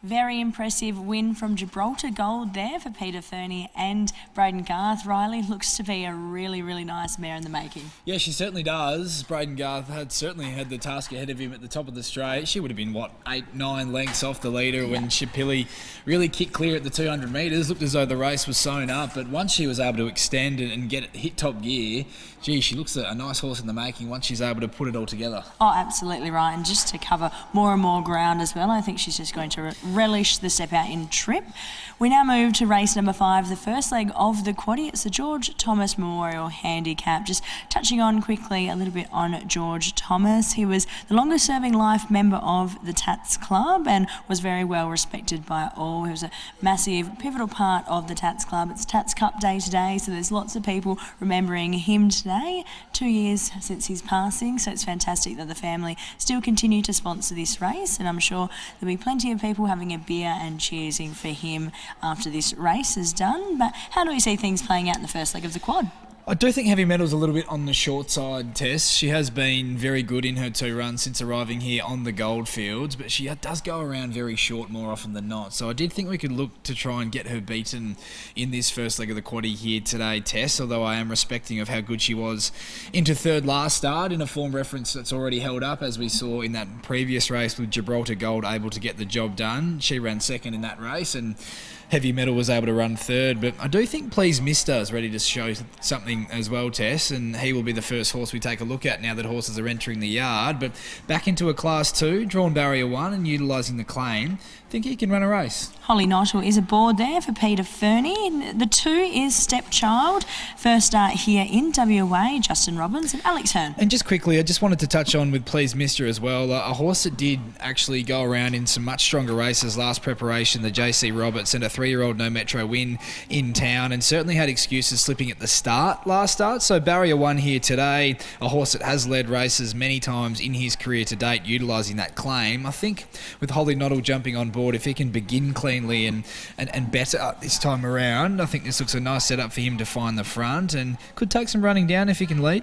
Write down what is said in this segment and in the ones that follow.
Very impressive win from Gibraltar Gold there for Peter Fernie and Braden Garth. Riley looks to be a really, really nice mare in the making. Yeah, she certainly does. Braden Garth certainly had the task ahead of him at the top of the straight. She would have been, 8-9 lengths off the leader when Shapili really kicked clear at the 200 metres. Looked as though the race was sewn up, but once she was able to extend and get it hit top gear, she looks a nice horse in the making once she's able to put it all together. Oh, absolutely right. And just to cover more and more ground as well, I think she's just going to relish the step out in trip. We now move to race number 5, the first leg of the quaddie. It's the George Thomas Memorial Handicap. Just touching on quickly a little bit on George Thomas. He was the longest serving life member of the Tats Club and was very well respected by all. He was a massive pivotal part of the Tats Club. It's Tats Cup Day today, so there's lots of people remembering him today. 2 years since his passing, so it's fantastic that the family still continue to sponsor this race, and I'm sure there'll be plenty of people having a beer and cheersing for him after this race is done. But how do we see things playing out in the first leg of the quad? I do think Heavy Metal's a little bit on the short side, Tess. She has been very good in her 2 runs since arriving here on the Goldfields, but she does go around very short more often than not. So I did think we could look to try and get her beaten in this first leg of the quaddie here today, Tess, although I am respecting of how good she was into third last start in a form reference that's already held up, as we saw in that previous race with Gibraltar Gold able to get the job done. She ran second in that race and Heavy Metal was able to run third, but I do think Please Mister is ready to show something as well, Tess, and he will be the first horse we take a look at now that horses are entering the yard. But back into a Class 2, drawn barrier 1 and utilising the claim, I think he can run a race. Holly Knottle is aboard there for Peter Fernie. The 2 is Stepchild. First start here in WA, Justin Robbins and Alex Hearn. And just quickly, I just wanted to touch on with Please Mister as well, a horse that did actually go around in some much stronger races last preparation, the JC Roberts, and a 3-year-old No Metro win in town, and certainly had excuses slipping at the last start. So barrier 1 here today, a horse that has led races many times in his career to date, utilising that claim. I think with Holly Knottle jumping on board, if he can begin cleanly and better this time around, I think this looks a nice setup for him to find the front and could take some running down if he can lead.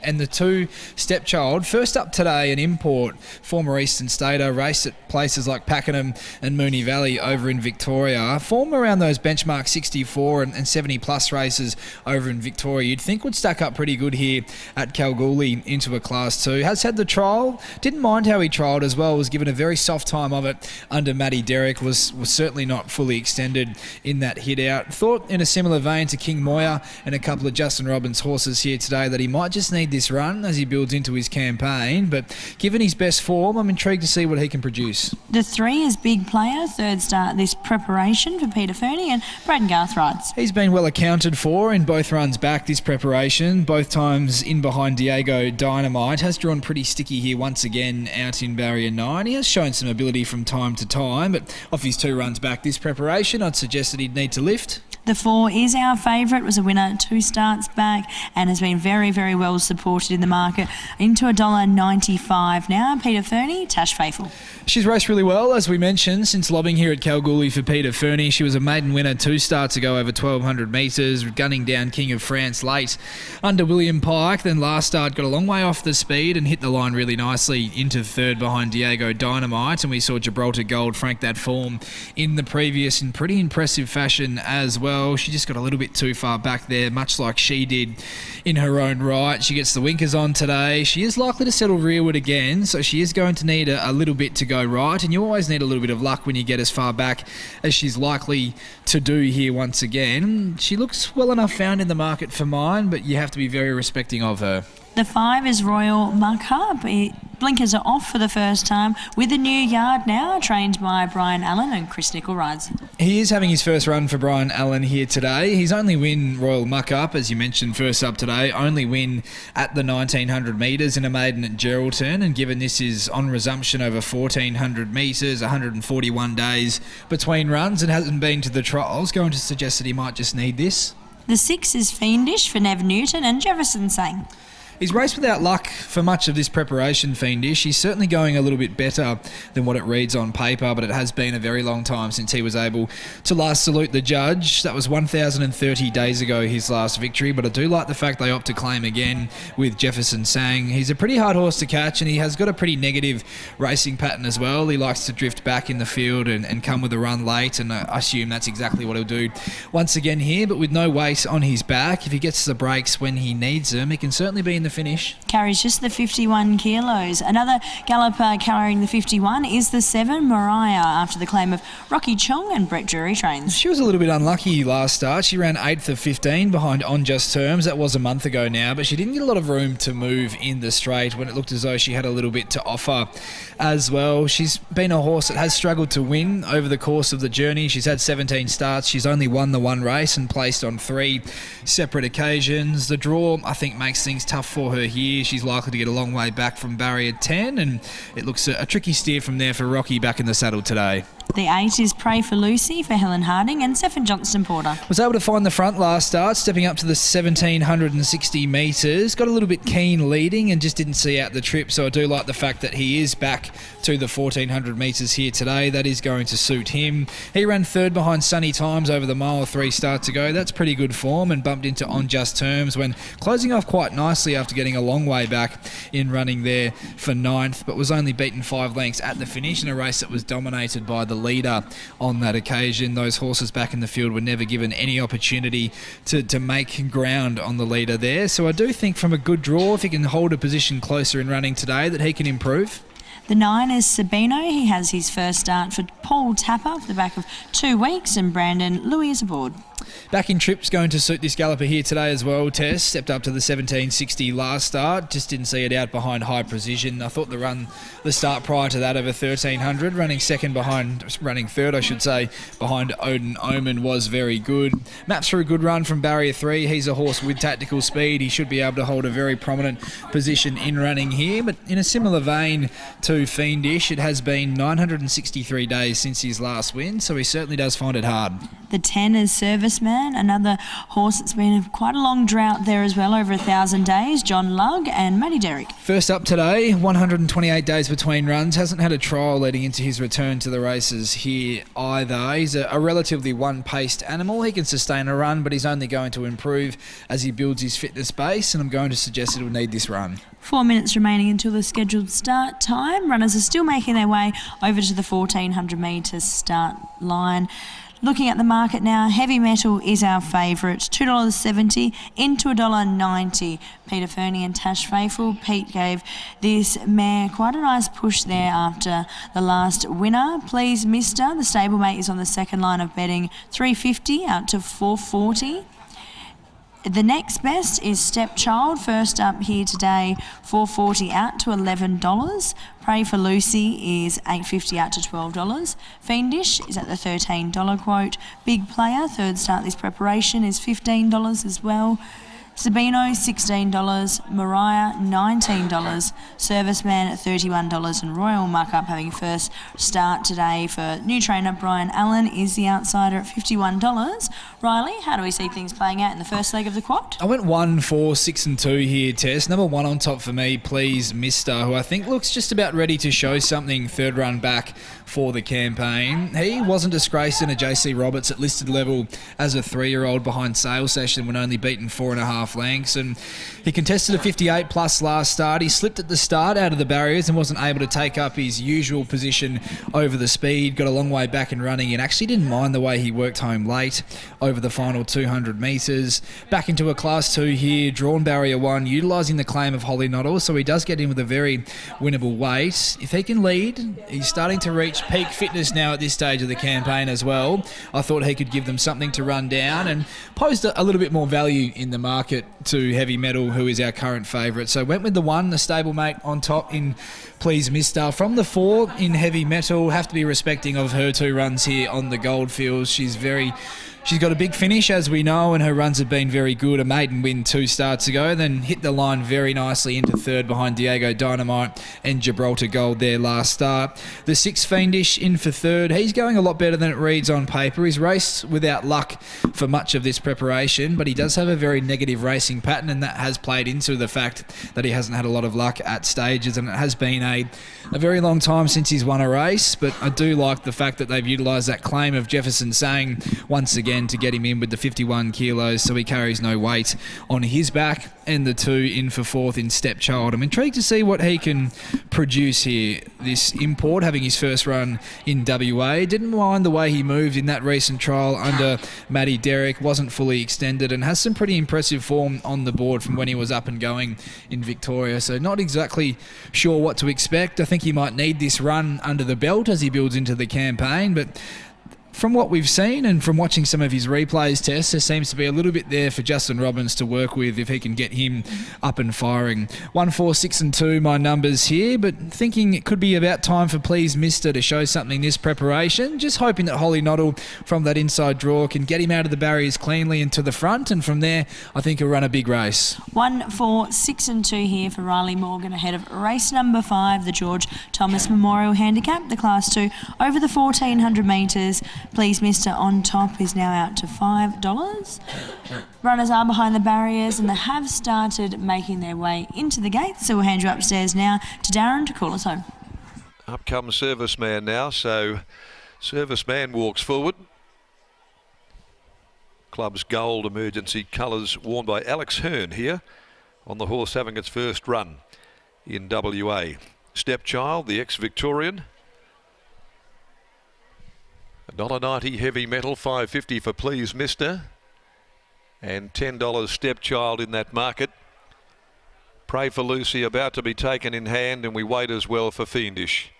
And the 2 Stepchild, first up today, an import, former Eastern Stater, raced at places like Pakenham and Moonee Valley over in Victoria. Form around those benchmark 64 and 70 plus races over in Victoria, you'd think would stack up pretty good here at Kalgoorlie into a Class 2. Has had the trial, didn't mind how he trialled as well, was given a very soft time of it under Matty Derrick, was certainly not fully extended in that hit out. Thought in a similar vein to King Moya and a couple of Justin Robbins horses here today that he might just need this run as he builds into his campaign, but given his best form, I'm intrigued to see what he can produce. The 3 is Big Player, third start this preparation for Peter Fernie, and Braden Garth rides. He's been well accounted for in both runs back this preparation, both times in behind Diego Dynamite. Has drawn pretty sticky here once again out in barrier 9. He has shown some ability from time to time, but off his 2 runs back this preparation, I'd suggest that he'd need to lift. The 4 is our favourite, was a winner 2 starts back and has been very, very well supported in the market, into $1.95 now. Peter Fernie, Tash Faithful. She's raced really well, as we mentioned, since lobbing here at Kalgoorlie for Peter Fernie. She was a maiden winner 2 starts ago over 1,200 metres, gunning down King of France late under William Pike. Then last start got a long way off the speed and hit the line really nicely into third behind Diego Dynamite. And we saw Gibraltar Gold frank that form in the previous in pretty impressive fashion as well. She just got a little bit too far back there, much like she did in her own right. She gets the winkers on today. She is likely to settle rearward again, so she is going to need a little bit to go right, and you always need a little bit of luck when you get as far back as she's likely to do here once again. She looks well enough found in the market for mine, but you have to be very respecting of her. The 5 is Royal Muck-Up. Blinkers are off for the first time with a new yard now, trained by Brian Allen, and Chris Nicol rides. He is having his first run for Brian Allen here today. His only win, Royal Muck-Up, as you mentioned, first up today, only win at the 1,900 metres in a maiden at Geraldton, and given this is on resumption over 1,400 metres, 141 days between runs and hasn't been to the trials, going to suggest that he might just need this. The 6 is Fiendish for Nev Newton and Jefferson Sang. He's raced without luck for much of this preparation, Fiendish. He's certainly going a little bit better than what it reads on paper, but it has been a very long time since he was able to last salute the judge. That was 1,030 days ago, his last victory, but I do like the fact they opt to claim again with Jefferson Sang. He's a pretty hard horse to catch, and he has got a pretty negative racing pattern as well. He likes to drift back in the field and come with a run late, and I assume that's exactly what he'll do once again here, but with no weight on his back. If he gets the breaks when he needs them, he can certainly be in the finish. Carries just the 51 kilos. Another galloper carrying the 51 is the 7, Mariah, after the claim of Rocky Chong and Brett Drury trains. She was a little bit unlucky last start. She ran 8th of 15 behind On Just Terms. That was a month ago now, but she didn't get a lot of room to move in the straight when it looked as though she had a little bit to offer as well. She's been a horse that has struggled to win over the course of the journey. She's had 17 starts. She's only won the one race and placed on 3 separate occasions. The draw, I think, makes things tough for her here. She's likely to get a long way back from barrier 10, and it looks a tricky steer from there for Rocky back in the saddle today. The 8 is Pray for Lucy for Helen Harding and Stephen Johnston Porter. Was able to find the front last start, stepping up to the 1,760 metres. Got a little bit keen leading and just didn't see out the trip, so I do like the fact that he is back to the 1,400 metres here today. That is going to suit him. He ran 3rd behind Sunny Times over the mile 3 starts ago. That's pretty good form, and bumped into On Just Terms when closing off quite nicely after getting a long way back in running there for 9th, but was only beaten 5 lengths at the finish in a race that was dominated by the leader on that occasion. Those horses back in the field were never given any opportunity to make ground on the leader there. So I do think from a good draw, if he can hold a position closer in running today, that he can improve. The 9 is Sabino. He has his first start for Paul Tapper for the back of 2 weeks, and Brandon Louis is aboard. Back in trip's going to suit this galloper here today as well, Tess. Stepped up to the 1760 last start. Just didn't see it out behind High Precision. I thought the start prior to that over 1300, running third, I should say, behind Odin Omen was very good. Maps for a good run from barrier 3. He's a horse with tactical speed. He should be able to hold a very prominent position in running here, but in a similar vein to Fiendish, it has been 963 days since his last win, so he certainly does find it hard. The 10 is Serviceman, another horse that's been quite a long drought there as well, over 1,000 days, John Lugg and Matty Derrick. First up today, 128 days between runs. Hasn't had a trial leading into his return to the races here either. He's a relatively one-paced animal. He can sustain a run, but he's only going to improve as he builds his fitness base, and I'm going to suggest it'll need this run. 4 minutes remaining until the scheduled start time. Runners are still making their way over to the 1,400 metres start line. Looking at the market now, Heavy Metal is our favourite, $2.70 into $1.90. Peter Fernie and Tash Faithful. Pete gave this mare quite a nice push there after the last winner. Please Mister, the stablemate, is on the second line of betting, $3.50 out to $4.40. The next best is Stepchild, first up here today, $4.40 out to $11. Pray for Lucy is $8.50 out to $12. Fiendish is at the $13 quote. Big Player, third start this preparation, is $15 as well. Sabino, $16, Mariah, $19, Serviceman at $31, and Royal Muck-Up having first start today for new trainer Brian Allen is the outsider at $51. Riley, how do we see things playing out in the first leg of the quad? I went 1, 4, 6 and 2 here, Tess. Number 1 on top for me, Please Mister, who I think looks just about ready to show something third run back for the campaign. He wasn't disgraced in a JC Roberts at listed level as a 3-year-old behind Sale Session when only beaten 4.5 lengths, and he contested a 58 plus last start. He slipped at the start out of the barriers and wasn't able to take up his usual position over the speed. Got a long way back in running and actually didn't mind the way he worked home late over the final 200 metres. Back into a class 2 here, drawn barrier 1, utilising the claim of Holly Noddle, so he does get in with a very winnable weight. If he can lead, he's starting to reach peak fitness now at this stage of the campaign as well. I thought he could give them something to run down and posed a little bit more value in the market to Heavy Metal, who is our current favourite. So went with the 1, the stablemate on top in Please Mister. From the 4 in Heavy Metal, have to be respecting of her 2 runs here on the Goldfields. She's very She's got a big finish, as we know, and her runs have been very good. A maiden win 2 starts ago, then hit the line very nicely into third behind Diego Dynamite and Gibraltar Gold there last start. The 6 Fiendish in for third. He's going a lot better than it reads on paper. He's raced without luck for much of this preparation, but he does have a very negative racing pattern, and that has played into the fact that he hasn't had a lot of luck at stages, and it has been a very long time since he's won a race. But I do like the fact that they've utilised that claim of Jefferson Sang once again to get him in with the 51 kilos, so he carries no weight on his back. And the 2 in for fourth in Stepchild. I'm intrigued to see what he can produce here. This import, having his first run in WA, didn't mind the way he moved in that recent trial under Matty Derrick, wasn't fully extended, and has some pretty impressive form on the board from when he was up and going in Victoria. So not exactly sure what to expect. I think he might need this run under the belt as he builds into the campaign, but from what we've seen and from watching some of his replays tests, there seems to be a little bit there for Justin Robbins to work with if he can get him up and firing. 1, 4, 6 and 2, my numbers here, but thinking it could be about time for Please Mister to show something this preparation. Just hoping that Holly Noddle from that inside draw can get him out of the barriers cleanly and to the front, and from there I think he'll run a big race. 1, 4, 6 and 2 here for Riley Morgan ahead of race number 5, the George Thomas Memorial Handicap, the Class 2 over the 1400 metres. Please Mister on top is now out to $5. Runners are behind the barriers and they have started making their way into the gates, so we'll hand you upstairs now to Darren to call us home. Up comes Serviceman now, so Serviceman walks forward. Club's gold emergency colours worn by Alex Hearn here on the horse having its first run in WA. Stepchild, the ex-Victorian. $1.90 heavy metal, $5.50 for Please Mister, and $10 Stepchild in that market. Pray for Lucy about to be taken in hand, and we wait as well for Fiendish.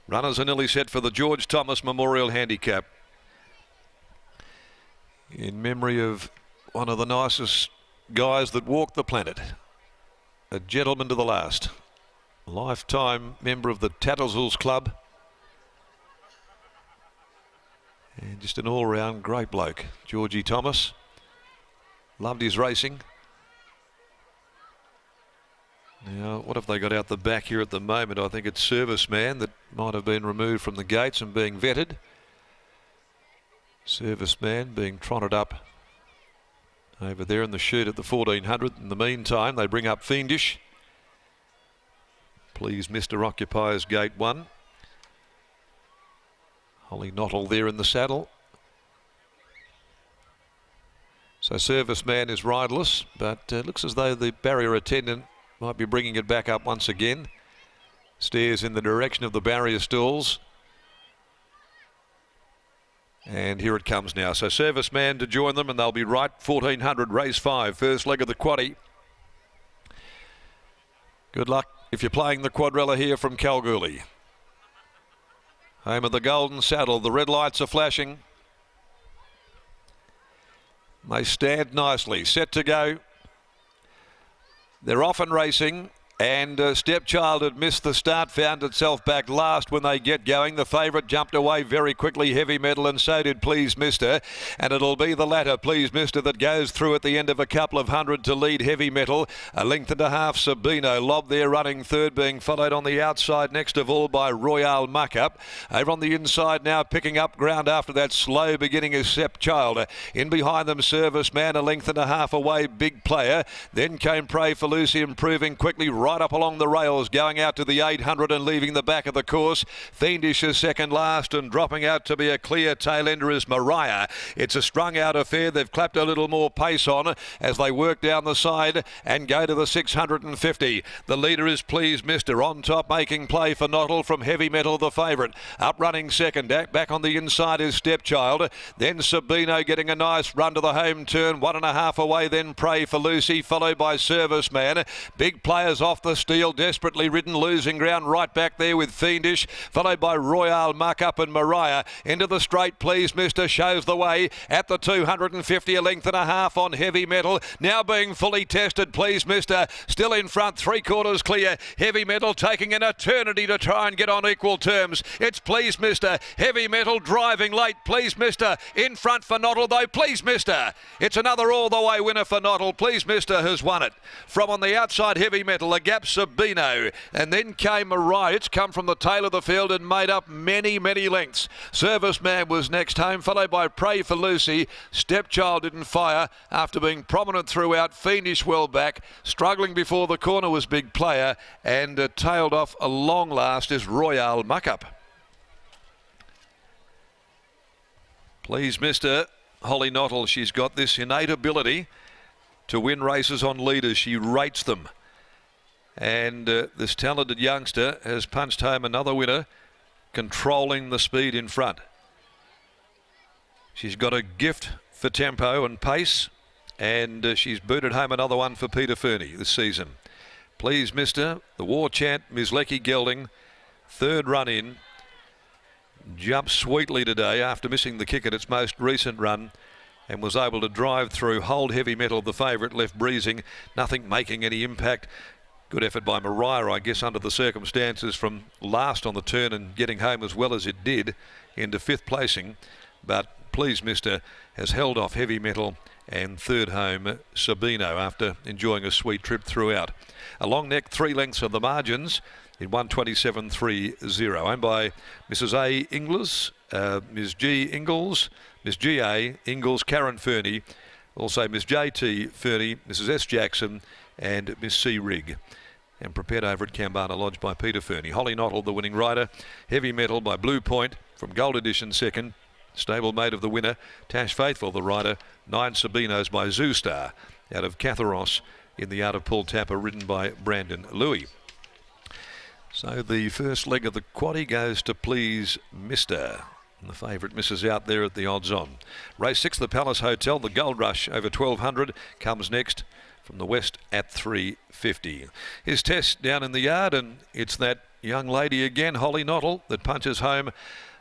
Runners are nearly set for the George Thomas Memorial Handicap. In memory of one of the nicest guys that walked the planet, a gentleman to the last, a lifetime member of the Tattersalls Club, and just an all-round great bloke, Georgie Thomas. Loved his racing. Now, what have they got out the back here at the moment? I think it's Serviceman that might have been removed from the gates and being vetted. Serviceman being trotted up over there in the chute at the 1400. In the meantime, they bring up Fiendish. Please Mister occupies gate 1. Holly Noddle there in the saddle. So Serviceman is riderless, but looks as though the barrier attendant might be bringing it back up once again. Steers in the direction of the barrier stalls. And here it comes now. So Serviceman to join them, and they'll be right. 1400, race 5, first leg of the quaddie. Good luck if you're playing the quadrella here from Kalgoorlie. Home of the golden saddle. The red lights are flashing. They stand nicely, set to go. They're off and racing, and Stepchild had missed the start, found itself back last when they get going. The favourite jumped away very quickly, Heavy Metal, and so did Please Mister, and it'll be the latter, Please Mister, that goes through at the end of a couple of hundred to lead Heavy Metal. A length and a half, Sabino Lob there running third, being followed on the outside next of all by Royale Muckup. Over on the inside now, picking up ground after that slow beginning is Stepchild. In behind them, Serviceman, a length and a half away, Big Player. Then came Pray for Lucy, improving quickly right up along the rails, going out to the 800 and leaving the back of the course. Fiendish is second last, and dropping out to be a clear tail ender is Mariah. It's a strung out affair. They've clapped a little more pace on as they work down the side and go to the 650. The leader is Please Mister, on top making play for Noddle from Heavy Metal, the favourite. Up running second, back on the inside is Stepchild. Then Sabino getting a nice run to the home turn, 1.5 away, then Pray for Lucy, followed by Serviceman. Big Players off off the steel, desperately ridden, losing ground right back there with Fiendish, followed by Royale Muck Up and Mariah. Into the straight, Please Mister shows the way at the 250, a length and a half on Heavy Metal. Now being fully tested, Please Mister still in front, 3/4 clear. Heavy Metal taking an eternity to try and get on equal terms. It's Please Mister. Heavy Metal driving late. Please Mister in front for Nottle, though. Please Mister. It's another all-the-way winner for Nottle. Please Mister has won it. From on the outside, Heavy Metal, a gap Sabino, and then came Mariah. It's come from the tail of the field and made up many, many lengths. Serviceman was next home, followed by Pray for Lucy. Stepchild didn't fire after being prominent throughout. Fiendish well back. Struggling before the corner was Big Player, and tailed off a long last is Royale Muck Up. Please Mister, Holly Nottle, she's got this innate ability to win races on leaders. She rates them. And this talented youngster has punched home another winner, controlling the speed in front. She's got a gift for tempo and pace, and she's booted home another one for Peter Fernie this season. Please Mister, the war chant, Ms. Lecky Gelding, third run in, jumped sweetly today after missing the kick at its most recent run, and was able to drive through, hold Heavy Metal, the favourite, left breezing, nothing making any impact. Good effort by Mariah, I guess, under the circumstances, from last on the turn and getting home as well as it did into fifth placing. But Please Mister has held off Heavy Metal and third home Sabino after enjoying a sweet trip throughout. A long neck, 3 lengths of the margins in 127.30, owned by Mrs. A. Ingles, Ms. G. Ingalls, Ms. G.A. Ingalls, Karen Fernie, also Ms. J.T. Fernie, Mrs. S. Jackson and Miss C. Rigg. And prepared over at Kambana Lodge by Peter Fernie. Holly Nottle, the winning rider. Heavy Metal by Blue Point from Gold Edition second. Stablemate of the winner. Tash Faithful, the rider. 9 Sabinos by Zoostar out of Catharos in the Art of Pull Tapper, ridden by Brandon Louis. So the first leg of the quaddie goes to Please Mister. And the favourite misses out there at the odds on. Race 6, the Palace Hotel. The Gold Rush over 1200 comes next from the west at 350. His test down in the yard, and it's that young lady again, Holly Nottle, that punches home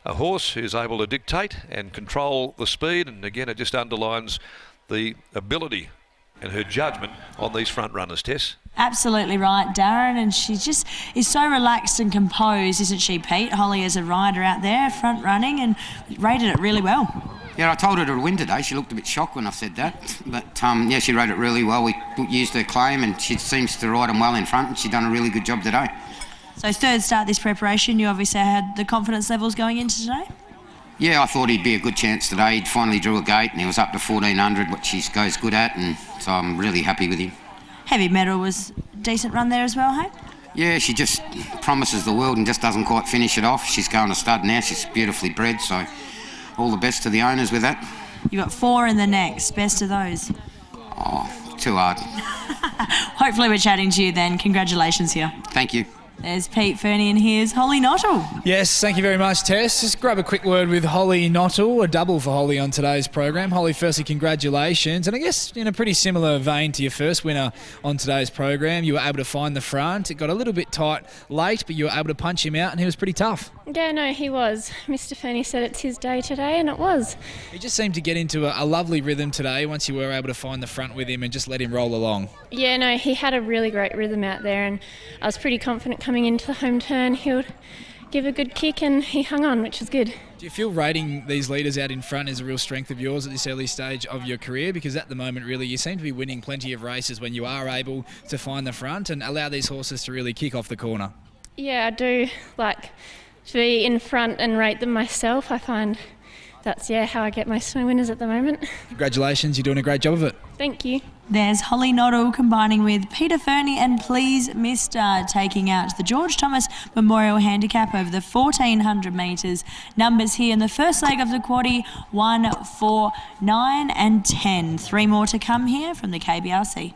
a horse who's able to dictate and control the speed. And again, it just underlines the ability and her judgment on these front runners, Tess. Absolutely right, Darren, and she just is so relaxed and composed, isn't she, Pete? Holly is a rider out there, front running, and rated it really well. Yeah, I told her to win today. She looked a bit shocked when I said that. But, yeah, she rode it really well. We used her claim, and she seems to ride them well in front, and she's done a really good job today. So third start this preparation, you obviously had the confidence levels going into today? Yeah, I thought he'd be a good chance today. He finally drew a gate, and he was up to 1400, which he goes good at, and so I'm really happy with him. Heavy Metal was a decent run there as well, hey? Yeah, she just promises the world and just doesn't quite finish it off. She's going to stud now. She's beautifully bred, so all the best to the owners with that. You got 4 in the next. Best of those. Oh, too hard. Hopefully we're chatting to you then. Congratulations here. Thank you. There's Pete Fernie and here's Holly Nottle. Yes, thank you very much, Tess. Just grab a quick word with Holly Nottle, a double for Holly on today's program. Holly, firstly, congratulations. And I guess in a pretty similar vein to your first winner on today's program, you were able to find the front. It got a little bit tight late, but you were able to punch him out and he was pretty tough. Yeah, no, he was. Mr. Fernie said it's his day today, and it was. He just seemed to get into a lovely rhythm today once you were able to find the front with him and just let him roll along. Yeah, no, he had a really great rhythm out there, and I was pretty confident coming into the home turn he would give a good kick, and he hung on, which was good. Do you feel rating these leaders out in front is a real strength of yours at this early stage of your career? Because at the moment, really, you seem to be winning plenty of races when you are able to find the front and allow these horses to really kick off the corner. Yeah, I do like to be in front and rate them myself. I find that's, how I get most of my winners at the moment. Congratulations, you're doing a great job of it. Thank you. There's Holly Nottle combining with Peter Fernie and Please Mister, taking out the George Thomas Memorial Handicap over the 1400 metres. Numbers here in the first leg of the quaddie, 1, 4, 9 and 10. 3 more to come here from the KBRC.